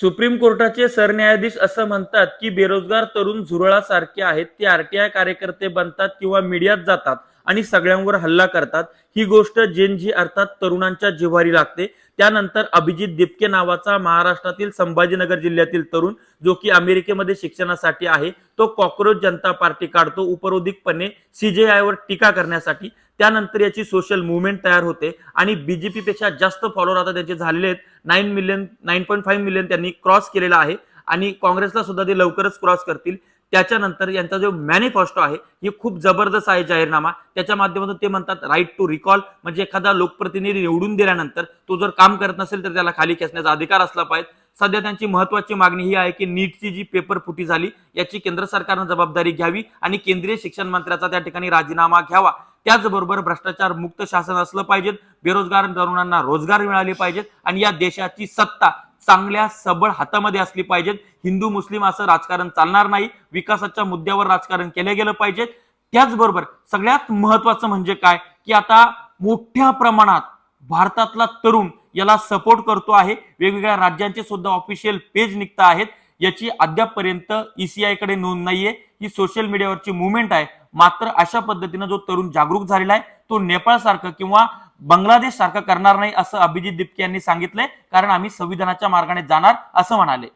Supreme कोर्टाचे सरन्यायाधीश असं म्हणतात की बेरोजगार तरुण झुरळासारखे आहेत. ते आरटीआय कार्यकर्ते बनतात किंवा मीडियात जातात आणि सगळ्यांवर हल्ला करतात. ही गोष्ट जेन झी अर्थात तरुणांच्या जिव्हारी लागते. त्यानंतर अभिजित दिपके नावाचा महाराष्ट्रातील संभाजीनगर जिल्ह्यातील तरुण, जो की अमेरिकेमध्ये शिक्षणासाठी आहे, तो कॉक्रोच जनता पार्टी काढतो उपरोधिकपणे सीजेआयवर टीका करण्यासाठी. त्यानंतर याची सोशल मुवमेंट तयार होते आणि बीजेपी पेक्षा जास्त फॉलोअर आता त्याचे झालेले आहेत. 9.5 मिलियन त्यांनी क्रॉस केलेला आहे आणि काँग्रेसला सुद्धा ते लवकरच क्रॉस करतील. त्याच्यानंतर यांचा जो मॅनिफेस्टो आहे हे खूप जबरदस्त आहे जाहीरनामा. त्याच्या माध्यमातून ते म्हणतात राईट टू रिकॉल, म्हणजे एखादा लोकप्रतिनिधी निवडून दिल्यानंतर तो जर काम करत नसेल तर त्याला खाली खेचण्याचा अधिकार असला पाहिजे. सध्या त्यांची महत्वाची मागणी ही आहे की नीटची जी पेपर फुटी झाली याची केंद्र सरकारने जबाबदारी घ्यावी आणि केंद्रीय शिक्षण मंत्र्याचा त्या ठिकाणी राजीनामा घ्यावा. त्याचबरोबर भ्रष्टाचार मुक्त शासन असलं पाहिजे, बेरोजगार तरुणांना रोजगार मिळाले पाहिजेत आणि या देशाची सत्ता चांगल्या सबळ हातामध्ये असली पाहिजे. हिंदू मुस्लिम असं राजकारण चालणार नाही. विकासाच्या मुद्द्यावर राजकारण केलं गेलं पाहिजे. त्याचबरोबर सगळ्यात महत्वाचं म्हणजे काय की आता मोठ्या प्रमाणात भारतातला तरुण याला सपोर्ट करतो आहे. वेगवेगळ्या राज्यांचे सुद्धा ऑफिशियल पेज निघत आहेत. याची अद्यापपर्यंत ईसीआय कडे नोंद नाहीये. ही सोशल मीडियावरची मुवमेंट आहे. मात्र अशा पद्धतीने जो तरुण जागरूक झालेला आहे तो नेपाळ सारखं किंवा बांगलादेश सारखं करणार नाही असं अभिजित दिपके यांनी सांगितलंय, कारण आम्ही संविधानाच्या मार्गाने जाणार असं म्हणाले.